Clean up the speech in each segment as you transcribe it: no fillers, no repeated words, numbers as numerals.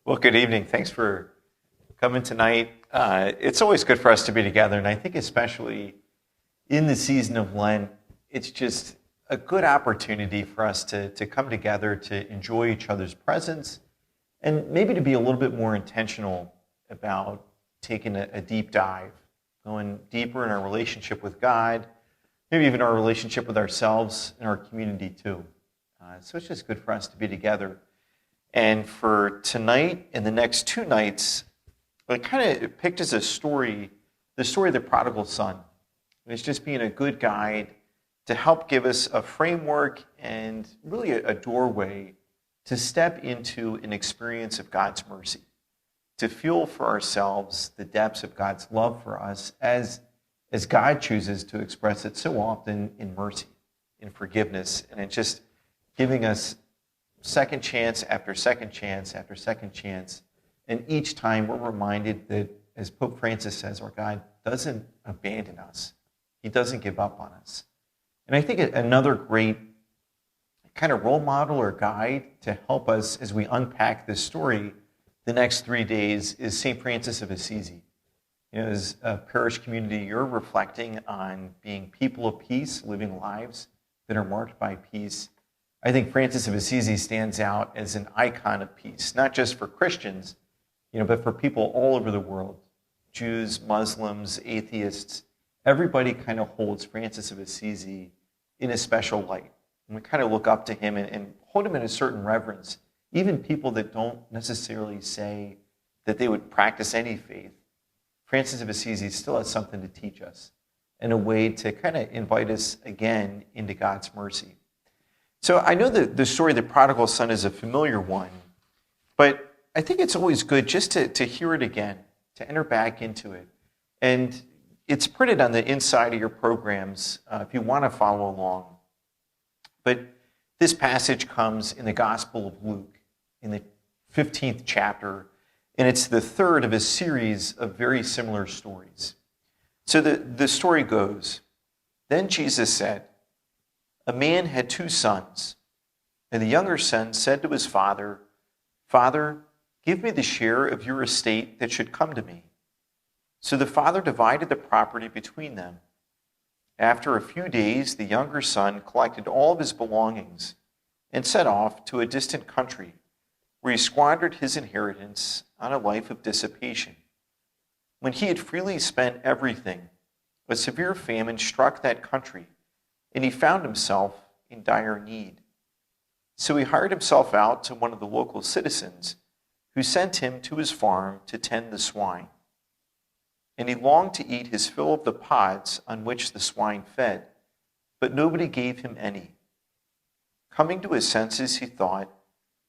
Well, good evening. Thanks for coming tonight. It's always good for us to be together, and I think especially in the season of Lent, it's just a good opportunity for us to come together, to enjoy each other's presence, and maybe to be a little bit more intentional about taking a deep dive, going deeper in our relationship with God, maybe even our relationship with ourselves and our community too. So it's just good for us to be together. And for tonight and the next two nights, I kind of picked as a story, the story of the prodigal son. It's just being a good guide to help give us a framework and really a doorway to step into an experience of God's mercy, to feel for ourselves the depths of God's love for us as God chooses to express it so often in mercy, in forgiveness, and in just giving us second chance after second chance after second chance. And each time we're reminded that, as Pope Francis says, our God doesn't abandon us. He doesn't give up on us. And I think another great kind of role model or guide to help us as we unpack this story the next 3 days is St. Francis of Assisi. As a parish community, you're reflecting on being people of peace, living lives that are marked by peace. I think Francis of Assisi stands out as an icon of peace, not just for Christians, but for people all over the world, Jews, Muslims, atheists. Everybody kind of holds Francis of Assisi in a special light. And we kind of look up to him and hold him in a certain reverence. Even people that don't necessarily say that they would practice any faith, Francis of Assisi still has something to teach us and a way to kind of invite us again into God's mercy. So I know that the story of the prodigal son is a familiar one, but I think it's always good just to hear it again, to enter back into it. And it's printed on the inside of your programs if you want to follow along. But this passage comes in the Gospel of Luke, in the 15th chapter, and it's the third of a series of very similar stories. So the story goes, "Then Jesus said, 'A man had 2 sons, and the younger son said to his father, 'Father, give me the share of your estate that should come to me.' So the father divided the property between them. After a few days, the younger son collected all of his belongings and set off to a distant country, where he squandered his inheritance on a life of dissipation. When he had freely spent everything, a severe famine struck that country, and he found himself in dire need. So he hired himself out to one of the local citizens, who sent him to his farm to tend the swine. And he longed to eat his fill of the pods on which the swine fed, but nobody gave him any. Coming to his senses, he thought,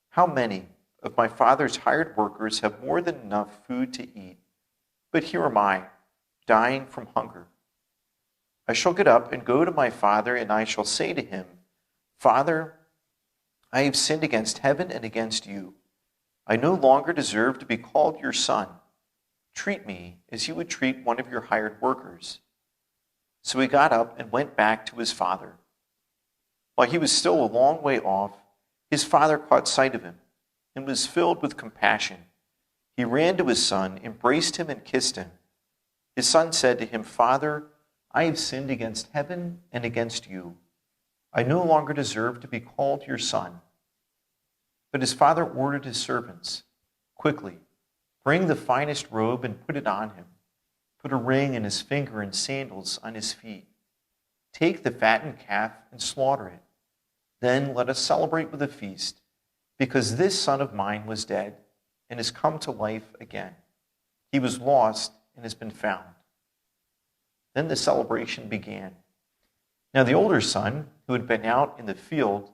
'How many of my father's hired workers have more than enough food to eat, but here am I, dying from hunger. I shall get up and go to my father, and I shall say to him, Father, I have sinned against heaven and against you. I no longer deserve to be called your son. Treat me as you would treat one of your hired workers.' So he got up and went back to his father. While he was still a long way off, his father caught sight of him and was filled with compassion. He ran to his son, embraced him, and kissed him. His son said to him, 'Father, I have sinned against heaven and against you. I no longer deserve to be called your son.' But his father ordered his servants, 'Quickly, bring the finest robe and put it on him. Put a ring in his finger and sandals on his feet. Take the fattened calf and slaughter it. Then let us celebrate with a feast, because this son of mine was dead and has come to life again. He was lost and has been found.' Then the celebration began. Now the older son, who had been out in the field,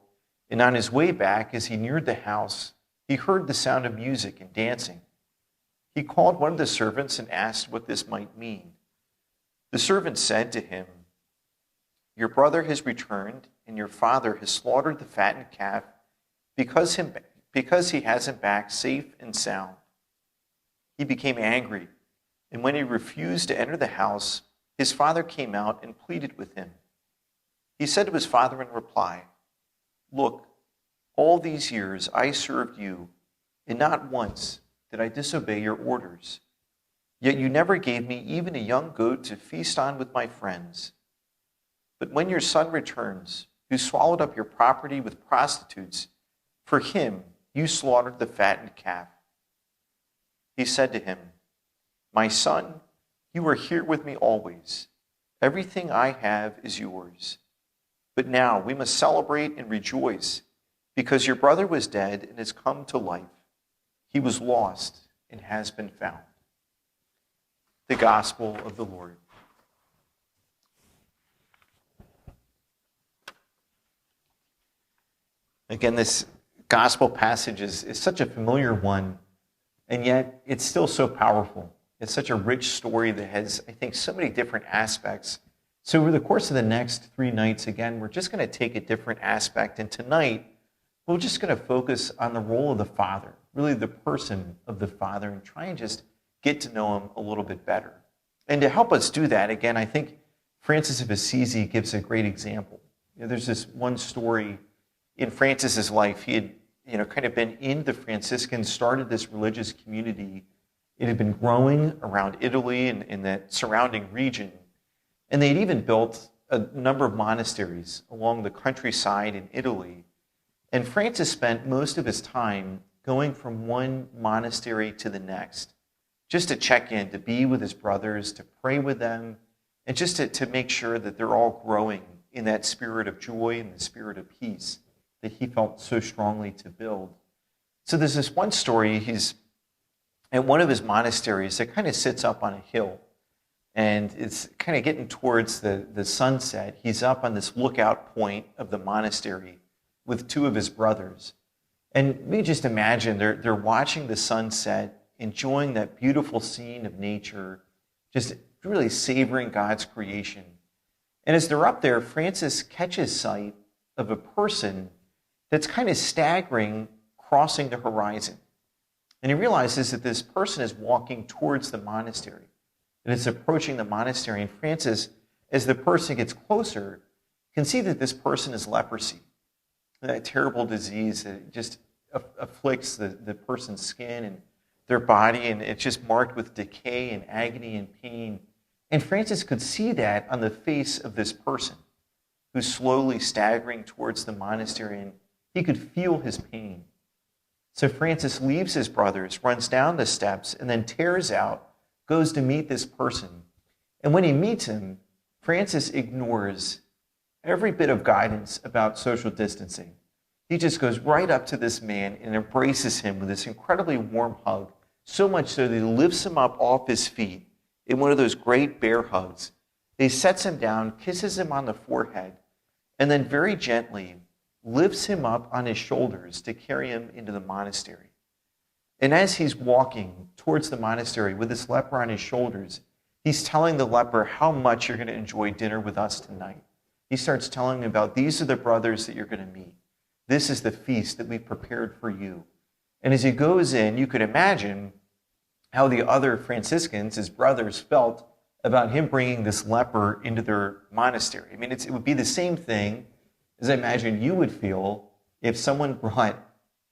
and on his way back as he neared the house, he heard the sound of music and dancing. He called one of the servants and asked what this might mean. The servant said to him, 'Your brother has returned, and your father has slaughtered the fattened calf because he has him back safe and sound.' He became angry, and when he refused to enter the house, his father came out and pleaded with him. He said to his father in reply, 'Look, all these years I served you, and not once did I disobey your orders. Yet you never gave me even a young goat to feast on with my friends. But when your son returns, who swallowed up your property with prostitutes, for him you slaughtered the fattened calf." He said to him, "My son, you are here with me always. Everything I have is yours. But now we must celebrate and rejoice, because your brother was dead and has come to life. He was lost and has been found." The Gospel of the Lord. Again, this gospel passage is such a familiar one, and yet it's still so powerful. It's such a rich story that has, I think, so many different aspects. So over the course of the next 3 nights, again, we're just going to take a different aspect. And tonight, we're just going to focus on the role of the Father, really the person of the Father, and try and just get to know him a little bit better. And to help us do that, again, I think Francis of Assisi gives a great example. There's this one story in Francis's life. He had, kind of been in the Franciscans, started this religious community. It had been growing around Italy and in that surrounding region. And they had even built a number of monasteries along the countryside in Italy. And Francis spent most of his time going from one monastery to the next, just to check in, to be with his brothers, to pray with them, and just to make sure that they're all growing in that spirit of joy and the spirit of peace that he felt so strongly to build. So there's this one story. He's at one of his monasteries that kind of sits up on a hill, and it's kind of getting towards the sunset. He's up on this lookout point of the monastery with 2 of his brothers. And we just imagine they're watching the sunset, enjoying that beautiful scene of nature, just really savoring God's creation. And as they're up there, Francis catches sight of a person that's kind of staggering, crossing the horizon. And he realizes that this person is walking towards the monastery, and it's approaching the monastery. And Francis, as the person gets closer, can see that this person is leprosy, that terrible disease that just afflicts the person's skin and their body, and it's just marked with decay and agony and pain. And Francis could see that on the face of this person who's slowly staggering towards the monastery, and he could feel his pain. So Francis leaves his brothers, runs down the steps, and then tears out, goes to meet this person. And when he meets him, Francis ignores every bit of guidance about social distancing. He just goes right up to this man and embraces him with this incredibly warm hug, so much so that he lifts him up off his feet in one of those great bear hugs. He sets him down, kisses him on the forehead, and then very gently lifts him up on his shoulders to carry him into the monastery. And as he's walking towards the monastery with this leper on his shoulders, he's telling the leper how much you're going to enjoy dinner with us tonight. He starts telling him about, these are the brothers that you're going to meet. This is the feast that we've prepared for you. And as he goes in, you could imagine how the other Franciscans, his brothers, felt about him bringing this leper into their monastery. I mean, it would be the same thing as I imagine you would feel if someone brought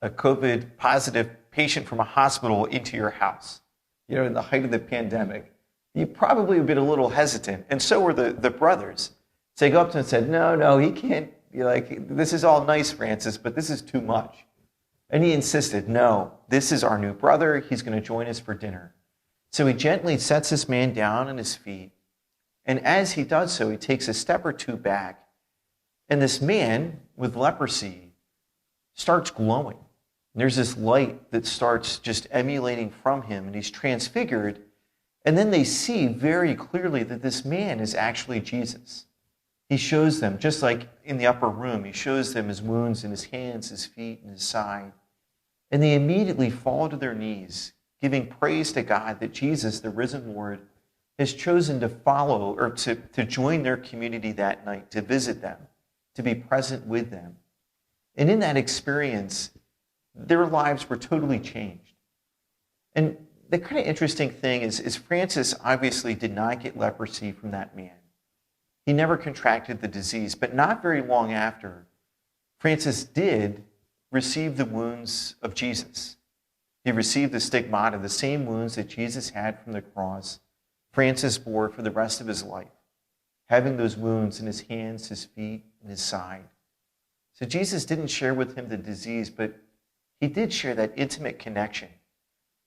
a COVID positive patient from a hospital into your house, in the height of the pandemic. You probably would have been a little hesitant. And so were the brothers. So they go up to him and said, no, he can't. You're like, this is all nice, Francis, but this is too much. And he insisted, no, this is our new brother. He's going to join us for dinner. So he gently sets this man down on his feet. And as he does so, he takes a step or 2 back. And this man with leprosy starts glowing. And there's this light that starts just emanating from him, and he's transfigured. And then they see very clearly that this man is actually Jesus. He shows them, just like in the upper room, he shows them his wounds in his hands, his feet, and his side. And they immediately fall to their knees, giving praise to God that Jesus, the risen Lord, has chosen to follow or to join their community that night, to visit them, to be present with them. And in that experience, their lives were totally changed. And the kind of interesting thing is Francis obviously did not get leprosy from that man. He never contracted the disease, but not very long after, Francis did receive the wounds of Jesus. He received the stigmata, the same wounds that Jesus had from the cross, Francis bore for the rest of his life, having those wounds in his hands, his feet, and his side. So Jesus didn't share with him the disease, but he did share that intimate connection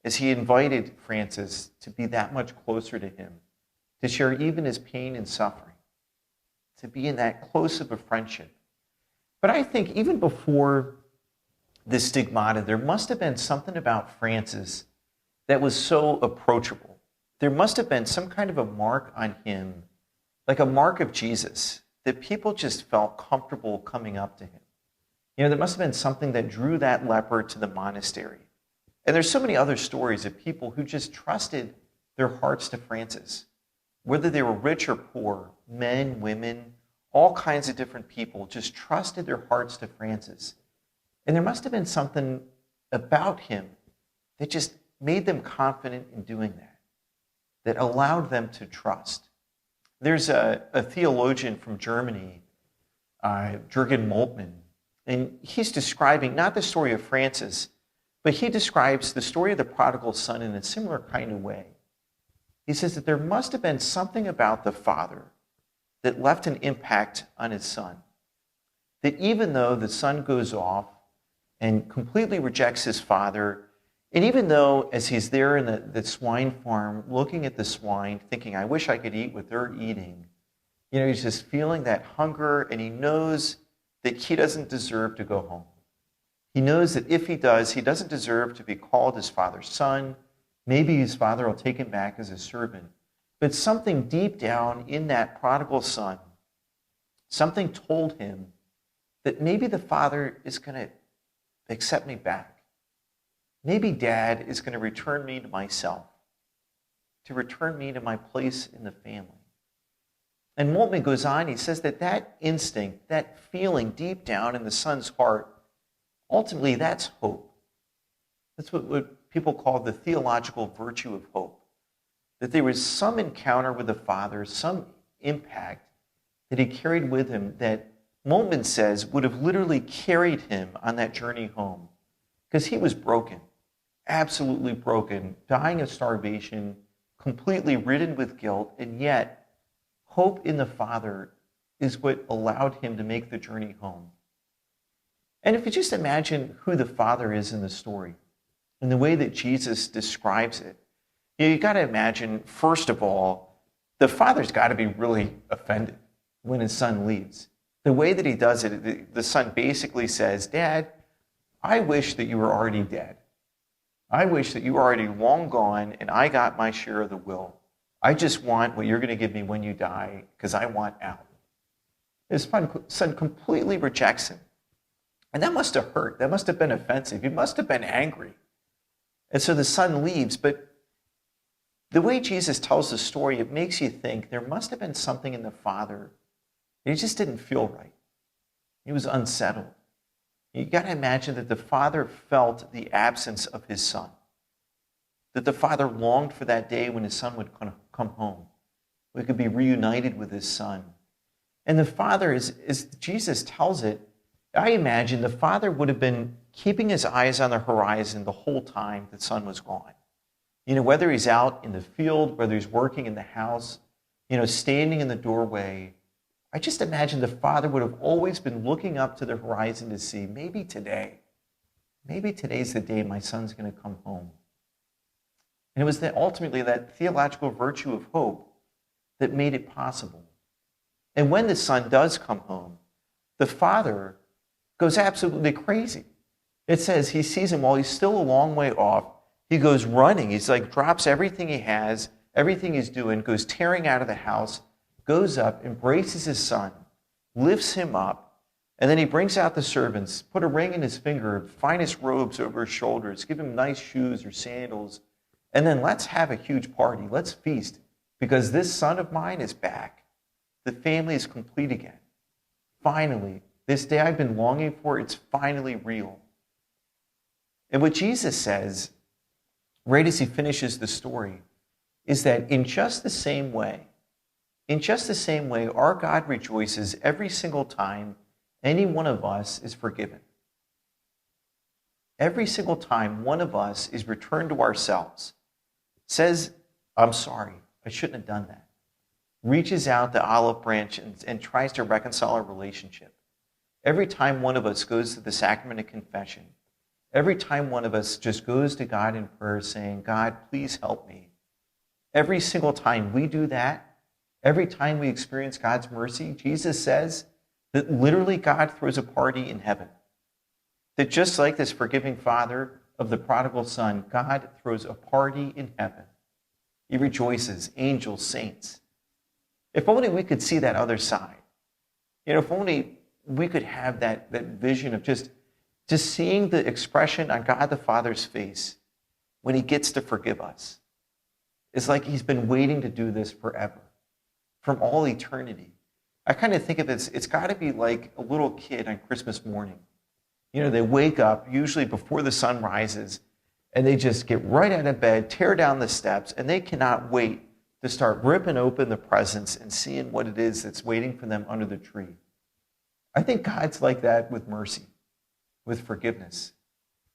as he invited Francis to be that much closer to him, to share even his pain and suffering, to be in that close of a friendship. But I think even before the stigmata, there must have been something about Francis that was so approachable. There must have been some kind of a mark on him, like a mark of Jesus, that people just felt comfortable coming up to him. There must have been something that drew that leper to the monastery. And there's so many other stories of people who just trusted their hearts to Francis. Whether they were rich or poor, men, women, all kinds of different people just trusted their hearts to Francis. And there must have been something about him that just made them confident in doing that allowed them to trust. There's a theologian from Germany, Jürgen Moltmann, and he's describing not the story of Francis, but he describes the story of the prodigal son in a similar kind of way. He says that there must have been something about the father that left an impact on his son. That even though the son goes off and completely rejects his father, and even though as he's there in the swine farm, looking at the swine, thinking, I wish I could eat what they're eating, he's just feeling that hunger, and he knows that he doesn't deserve to go home. He knows that if he does, he doesn't deserve to be called his father's son. Maybe his father will take him back as a servant. But something deep down in that prodigal son, something told him that maybe the father is going to accept me back. Maybe dad is going to return me to myself, to return me to my place in the family. And Moltmann goes on, he says that instinct, that feeling deep down in the son's heart, ultimately that's hope. That's what people call the theological virtue of hope. That there was some encounter with the Father, some impact that he carried with him that Moltmann says would have literally carried him on that journey home. Because he was broken, absolutely broken, dying of starvation, completely ridden with guilt, and yet hope in the Father is what allowed him to make the journey home. And if you just imagine who the Father is in the story, and the way that Jesus describes it, you got to imagine, first of all, the Father's got to be really offended when his son leaves. The way that he does it, the son basically says, Dad, I wish that you were already dead. I wish that you were already long gone and I got my share of the will. I just want what you're going to give me when you die because I want out. His son completely rejects him. And that must have hurt. That must have been offensive. He must have been angry. And so the son leaves. But the way Jesus tells the story, it makes you think there must have been something in the father. He just didn't feel right. He was unsettled. You got to imagine that the father felt the absence of his son. That the father longed for that day when his son would come home. We could be reunited with his son. And the father, as Jesus tells it, I imagine the father would have been keeping his eyes on the horizon the whole time the son was gone. Whether he's out in the field, whether he's working in the house, standing in the doorway, I just imagine the father would have always been looking up to the horizon to see, maybe today's the day my son's going to come home. And it was ultimately that theological virtue of hope that made it possible. And when the son does come home, the father goes absolutely crazy. It says he sees him while he's still a long way off. He goes running. He's like, drops everything he has, everything he's doing, goes tearing out of the house, goes up, embraces his son, lifts him up, and then he brings out the servants, put a ring in his finger, finest robes over his shoulders, give him nice shoes or sandals, and then let's have a huge party. Let's feast, because this son of mine is back. The family is complete again. Finally, this day I've been longing for, it's finally real. And what Jesus says, right as he finishes the story, is that in just the same way, our God rejoices every single time any one of us is forgiven. Every single time one of us is returned to ourselves, says, I'm sorry, I shouldn't have done that, reaches out the olive branch and tries to reconcile our relationship. Every time one of us goes to the sacrament of confession, every time one of us just goes to God in prayer saying, God, please help me. Every single time we do that, every time we experience God's mercy, Jesus says that literally God throws a party in heaven. That just like this forgiving father of the prodigal son, God throws a party in heaven. He rejoices, angels, saints. If only we could see that other side. If only we could have that vision of just seeing the expression on God the Father's face when he gets to forgive us. It's like he's been waiting to do this forever, from all eternity. I kind of think of it, it's got to be like a little kid on Christmas morning. They wake up, usually before the sun rises, and they just get right out of bed, tear down the steps, and they cannot wait to start ripping open the presents and seeing what it is that's waiting for them under the tree. I think God's like that with mercy, with forgiveness.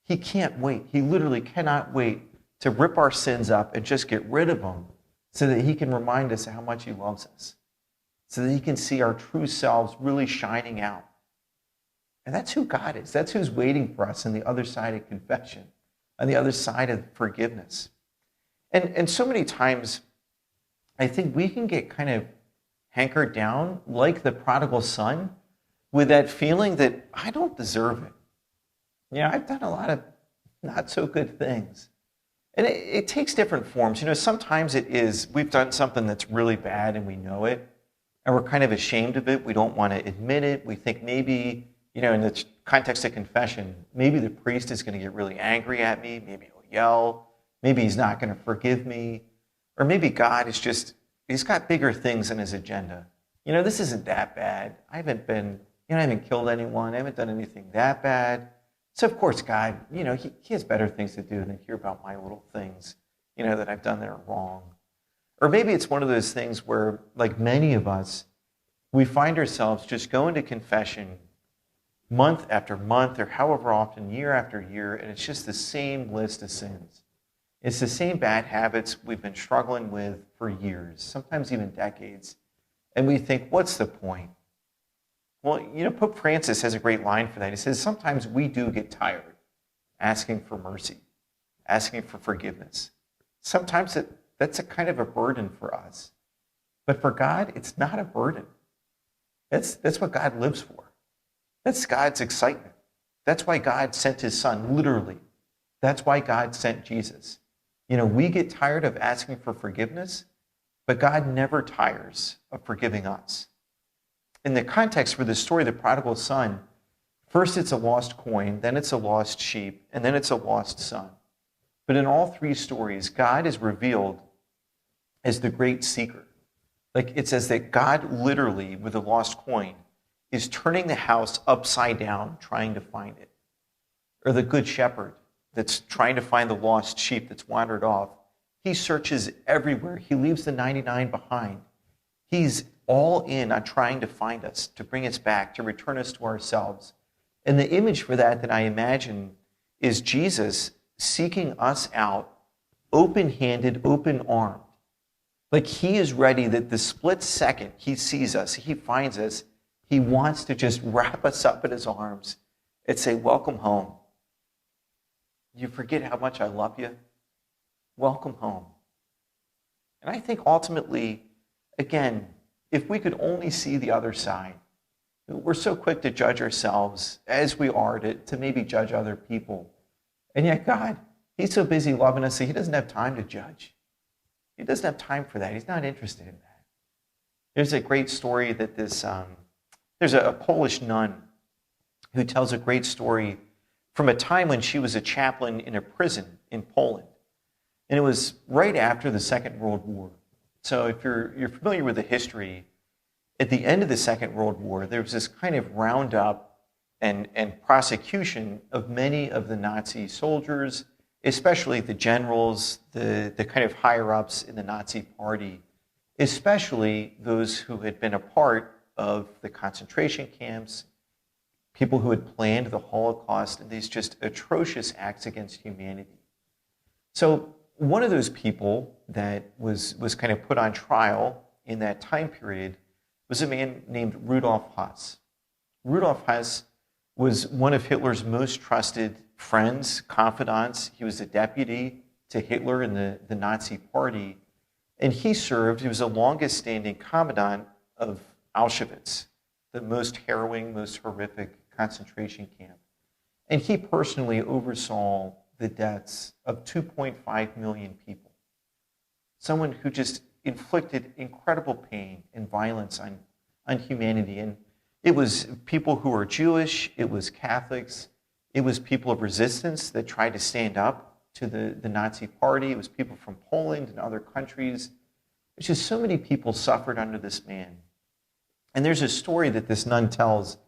He can't wait. He literally cannot wait to rip our sins up and just get rid of them so that he can remind us how much he loves us, so that he can see our true selves really shining out. And that's who God is. That's who's waiting for us on the other side of confession, on the other side of forgiveness. And so many times, I think we can get kind of hankered down like the prodigal son with that feeling that I don't deserve it. I've done a lot of not so good things. And it takes different forms. Sometimes it is we've done something that's really bad and we know it, and we're kind of ashamed of it. We don't want to admit it. We think maybe, in the context of confession, maybe the priest is going to get really angry at me. Maybe he'll yell. Maybe he's not going to forgive me. Or maybe God is he's got bigger things in his agenda. This isn't that bad. I haven't killed anyone. I haven't done anything that bad. So of course, God, he has better things to do than hear about my little things, that I've done that are wrong. Or maybe it's one of those things where, like many of us, we find ourselves just going to confession month after month or however often, year after year, and it's just the same list of sins. It's the same bad habits we've been struggling with for years, sometimes even decades. And we think, what's the point? Well, Pope Francis has a great line for that. He says, sometimes we do get tired asking for mercy, asking for forgiveness. Sometimes that's a kind of a burden for us. But for God, it's not a burden. That's what God lives for. That's God's excitement. That's why God sent his son, literally. That's why God sent Jesus. We get tired of asking for forgiveness, but God never tires of forgiving us. In the context for the story of the prodigal son, first it's a lost coin, then it's a lost sheep, and then it's a lost son. But in all three stories, God is revealed as the great seeker. Like it says that God literally, with the lost coin, is turning the house upside down, trying to find it. Or the good shepherd that's trying to find the lost sheep that's wandered off. He searches everywhere. He leaves the 99 behind. He's all in on trying to find us, to bring us back, to return us to ourselves. And the image for that I imagine is Jesus seeking us out, open-handed, open-armed. Like he is ready that the split second he sees us, he finds us, he wants to just wrap us up in his arms and say, welcome home. You forget how much I love you? Welcome home. And I think ultimately, again, if we could only see the other side, we're so quick to judge ourselves as we are to maybe judge other people. And yet God, he's so busy loving us that he doesn't have time to judge. He doesn't have time for that. He's not interested in that. There's a great story that there's a Polish nun who tells a great story from a time when she was a chaplain in a prison in Poland. And it was right after the Second World War. So if you're familiar with the history, at the end of the Second World War, there was this kind of roundup and prosecution of many of the Nazi soldiers, especially the generals, the kind of higher-ups in the Nazi party, especially those who had been a part of the concentration camps, people who had planned the Holocaust and these just atrocious acts against humanity. So one of those people that was kind of put on trial in that time period was a man named Rudolf Hess. Rudolf Hess was one of Hitler's most trusted friends, confidants. He was a deputy to Hitler in the Nazi Party. And he was the longest standing commandant of Auschwitz, the most harrowing, most horrific concentration camp. And he personally oversaw the deaths of 2.5 million people. Someone who just inflicted incredible pain and violence on humanity. And it was people who were Jewish, it was Catholics, it was people of resistance that tried to stand up to the Nazi Party, it was people from Poland and other countries. It's just so many people suffered under this man. And there's a story that this nun tells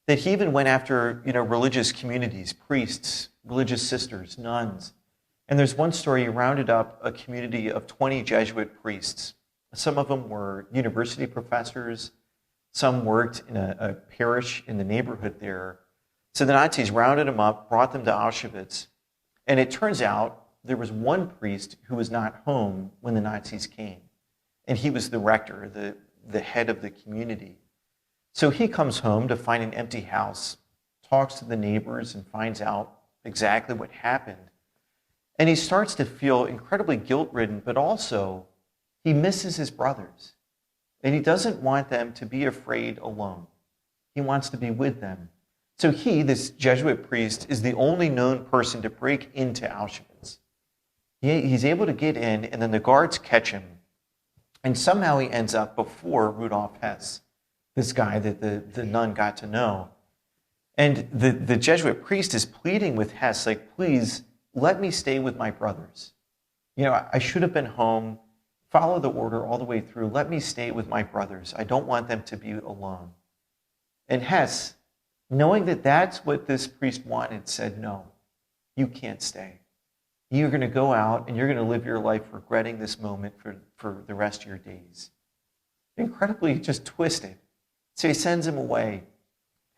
that he even went after, religious communities, priests, religious sisters, nuns. And there's one story, he rounded up a community of 20 Jesuit priests. Some of them were university professors. Some worked in a parish in the neighborhood there. So the Nazis rounded them up, brought them to Auschwitz. And it turns out there was one priest who was not home when the Nazis came. And he was the rector, the head of the community. So he comes home to find an empty house, talks to the neighbors, and finds out exactly what happened. And he starts to feel incredibly guilt-ridden, but also he misses his brothers. And he doesn't want them to be afraid alone. He wants to be with them. So he, this Jesuit priest, is the only known person to break into Auschwitz. He's able to get in, and then the guards catch him. And somehow he ends up before Rudolf Hess, this guy that the nun got to know. And the Jesuit priest is pleading with Hess, like, please, let me stay with my brothers. I should have been home. Follow the order all the way through. Let me stay with my brothers. I don't want them to be alone. And Hess, knowing that that's what this priest wanted, said, no, you can't stay. You're going to go out and you're going to live your life regretting this moment for the rest of your days. Incredibly just twisted. So he sends him away.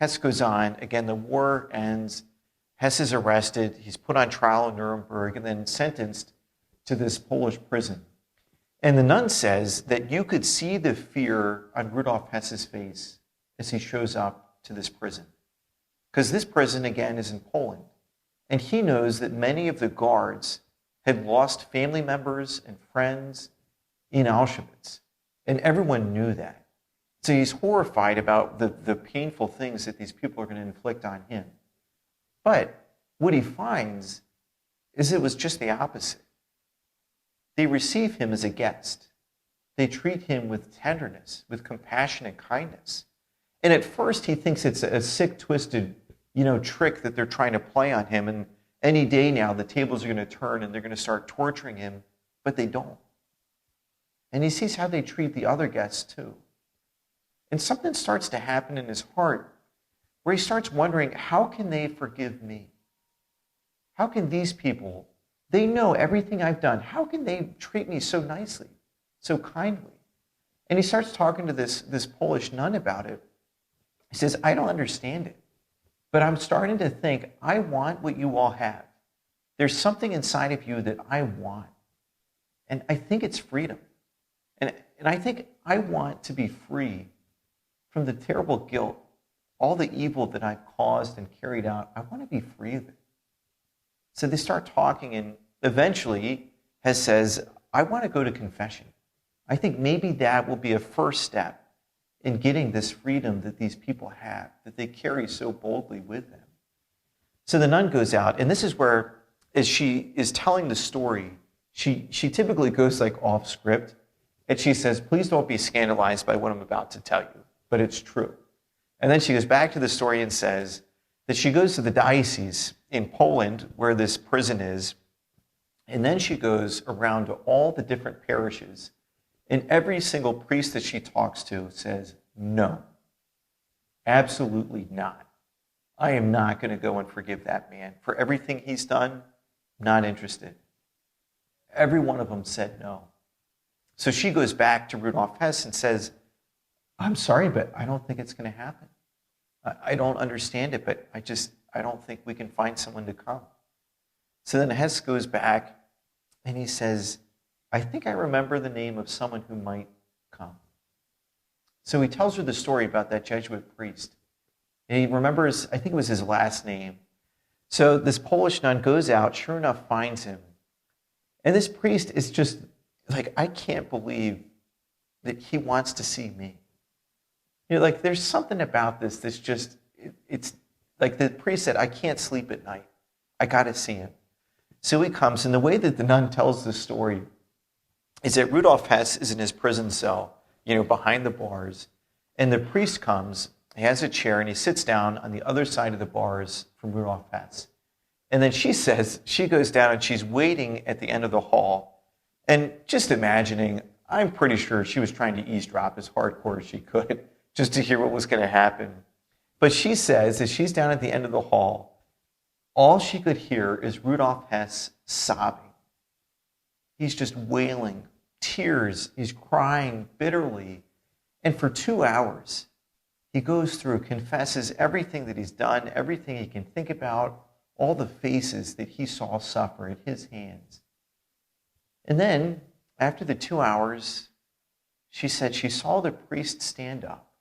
Hess goes on. Again, the war ends. Hess is arrested. He's put on trial in Nuremberg and then sentenced to this Polish prison. And the nun says that you could see the fear on Rudolf Hess's face as he shows up to this prison. Because this prison, again, is in Poland. And he knows that many of the guards had lost family members and friends in Auschwitz. And everyone knew that. So he's horrified about the painful things that these people are going to inflict on him. But what he finds is it was just the opposite. They receive him as a guest. They treat him with tenderness, with compassion and kindness. And at first he thinks it's a sick, twisted, trick that they're trying to play on him. And any day now the tables are going to turn and they're going to start torturing him, but they don't. And he sees how they treat the other guests too. And something starts to happen in his heart where he starts wondering, how can they forgive me? How can these people, they know everything I've done, how can they treat me so nicely, so kindly? And he starts talking to this Polish nun about it. He says, I don't understand it, but I'm starting to think, I want what you all have. There's something inside of you that I want. And I think it's freedom. And I think I want to be free from the terrible guilt, all the evil that I've caused and carried out. I want to be free of it. So they start talking, and eventually Hess says, I want to go to confession. I think maybe that will be a first step in getting this freedom that these people have, that they carry so boldly with them. So the nun goes out, and this is where, as she is telling the story, she typically goes like off script, and she says, please don't be scandalized by what I'm about to tell you, but it's true. And then she goes back to the story and says that she goes to the diocese in Poland where this prison is, and then she goes around to all the different parishes, and every single priest that she talks to says, no, absolutely not. I am not going to go and forgive that man. For everything he's done, not interested. Every one of them said no. So she goes back to Rudolf Hess and says, I'm sorry, but I don't think it's going to happen. I don't understand it, but I don't think we can find someone to come. So then Hess goes back and he says, I think I remember the name of someone who might come. So he tells her the story about that Jesuit priest. And he remembers, I think it was his last name. So this Polish nun goes out, sure enough, finds him. And this priest is just like, I can't believe that he wants to see me. Like there's something about this that's just, it's like the priest said, I can't sleep at night. I got to see him. So he comes, and the way that the nun tells the story is that Rudolf Hess is in his prison cell, behind the bars, and the priest comes, he has a chair, and he sits down on the other side of the bars from Rudolf Hess. And then she says, she goes down and she's waiting at the end of the hall, and just imagining, I'm pretty sure she was trying to eavesdrop as hardcore as she could, just to hear what was going to happen. But she says, as she's down at the end of the hall, all she could hear is Rudolf Hess sobbing. He's just wailing, tears. He's crying bitterly. And for 2 hours, he goes through, confesses everything that he's done, everything he can think about, all the faces that he saw suffer at his hands. And then, after the 2 hours, she said she saw the priest stand up,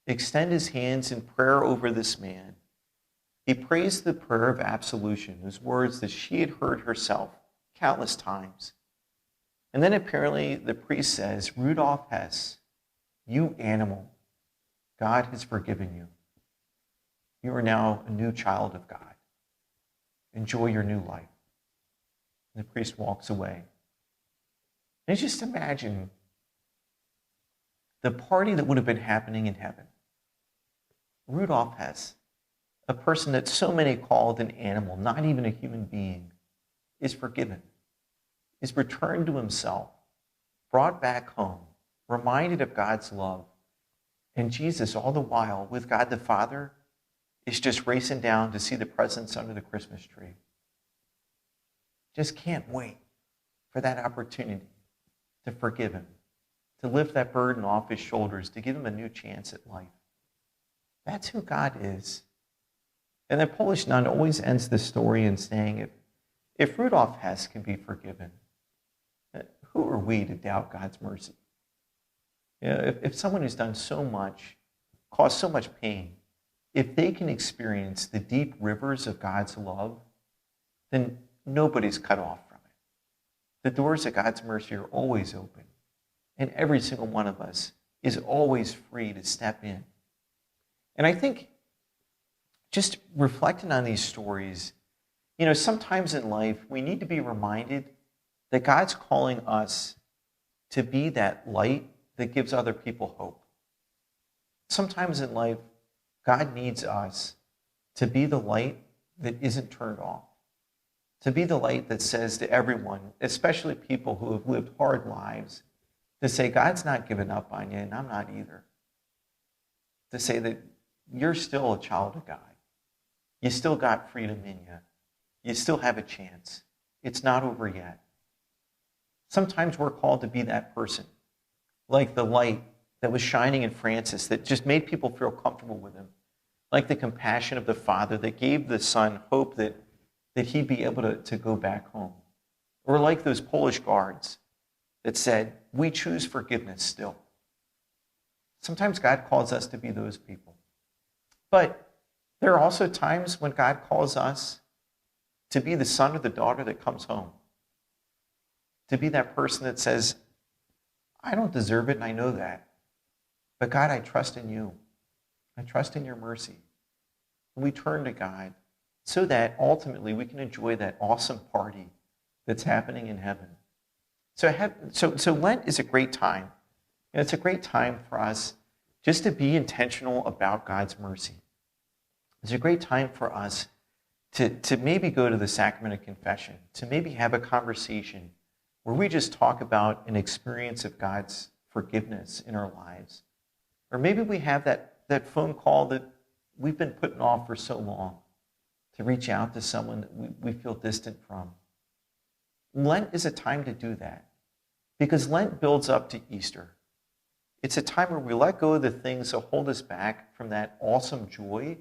extend his hands in prayer over this man. He prays the prayer of absolution, those words that she had heard herself countless times. And then apparently the priest says, Rudolf Hess, you animal, God has forgiven you. You are now a new child of God. Enjoy your new life. And the priest walks away. And just imagine the party that would have been happening in heaven. Rudolf Hess, a person that so many called an animal, not even a human being, is forgiven, is returned to himself, brought back home, reminded of God's love. And Jesus, all the while, with God the Father, is just racing down to see the presents under the Christmas tree. Just can't wait for that opportunity to forgive him, to lift that burden off his shoulders, to give him a new chance at life. That's who God is. And the Polish nun always ends the story in saying, if Rudolf Hess can be forgiven, who are we to doubt God's mercy? If someone who's done so much, caused so much pain, if they can experience the deep rivers of God's love, then nobody's cut off from it. The doors of God's mercy are always open, and every single one of us is always free to step in. And I think just reflecting on these stories, sometimes in life we need to be reminded that God's calling us to be that light that gives other people hope. Sometimes in life, God needs us to be the light that isn't turned off, to be the light that says to everyone, especially people who have lived hard lives, to say, God's not given up on you, and I'm not either. To say that you're still a child of God. You still got freedom in you. You still have a chance. It's not over yet. Sometimes we're called to be that person, like the light that was shining in Francis that just made people feel comfortable with him, like the compassion of the Father that gave the Son hope that he'd be able to go back home, or like those Polish guards that said, we choose forgiveness still. Sometimes God calls us to be those people. But there are also times when God calls us to be the son or the daughter that comes home, to be that person that says, I don't deserve it and I know that, but God, I trust in you. I trust in your mercy. And we turn to God so that ultimately we can enjoy that awesome party that's happening in heaven. So Lent is a great time. And it's a great time for us just to be intentional about God's mercy. It's a great time for us to maybe go to the sacrament of confession, to maybe have a conversation where we just talk about an experience of God's forgiveness in our lives. Or maybe we have that phone call that we've been putting off for so long, to reach out to someone that we feel distant from. Lent is a time to do that, because Lent builds up to Easter. It's a time where we let go of the things that hold us back from that awesome joy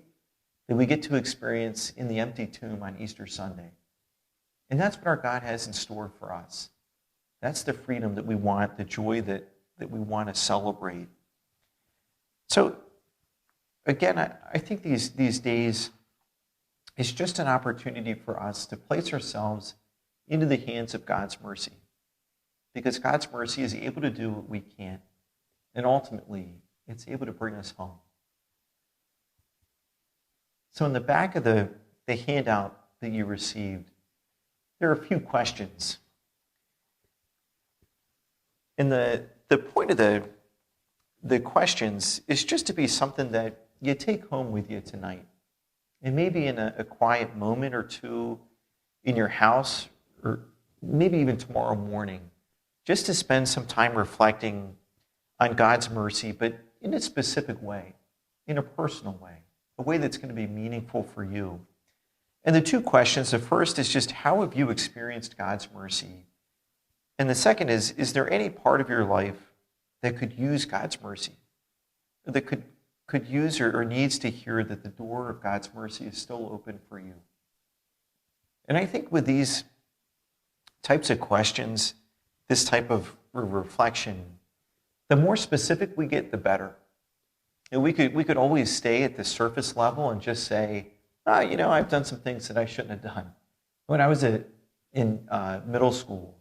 that we get to experience in the empty tomb on Easter Sunday. And that's what our God has in store for us. That's the freedom that we want, the joy that we want to celebrate. So, again, I think these days is just an opportunity for us to place ourselves into the hands of God's mercy. Because God's mercy is able to do what we can't. And ultimately, it's able to bring us home. So in the back of the handout that you received, there are a few questions. And the point of the questions is just to be something that you take home with you tonight. And maybe in a quiet moment or two in your house, or maybe even tomorrow morning, just to spend some time reflecting on God's mercy, but in a specific way, in a personal way, a way that's going to be meaningful for you. And the two questions, the first is just, how have you experienced God's mercy? And the second is there any part of your life that could use God's mercy? That could use or needs to hear that the door of God's mercy is still open for you? And I think with these types of questions, this type of reflection, the more specific we get, the better. And we could always stay at the surface level and just say, I've done some things that I shouldn't have done. When I was in middle school,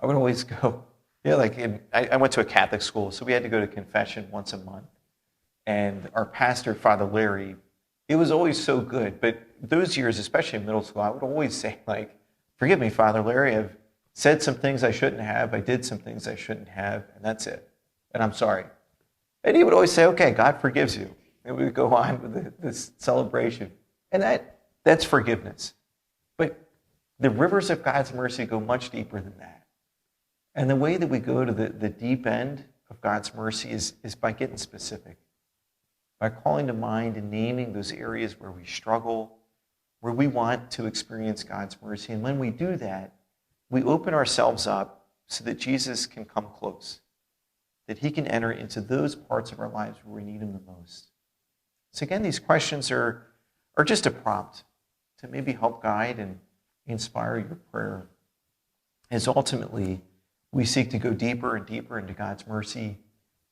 I would always go, I went to a Catholic school, so we had to go to confession once a month. And our pastor, Father Larry, it was always so good. But those years, especially in middle school, I would always say, forgive me, Father Larry, I've said some things I shouldn't have, I did some things I shouldn't have, and that's it. And I'm sorry. And he would always say, okay, God forgives you. And we would go on with this celebration. And that's forgiveness. But the rivers of God's mercy go much deeper than that. And the way that we go to the deep end of God's mercy is by getting specific, by calling to mind and naming those areas where we struggle, where we want to experience God's mercy. And when we do that, we open ourselves up so that Jesus can come close, that he can enter into those parts of our lives where we need him the most. So again, these questions are just a prompt to maybe help guide and inspire your prayer, as ultimately we seek to go deeper and deeper into God's mercy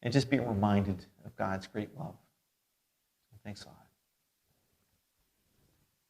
and just be reminded of God's great love. Thanks a lot.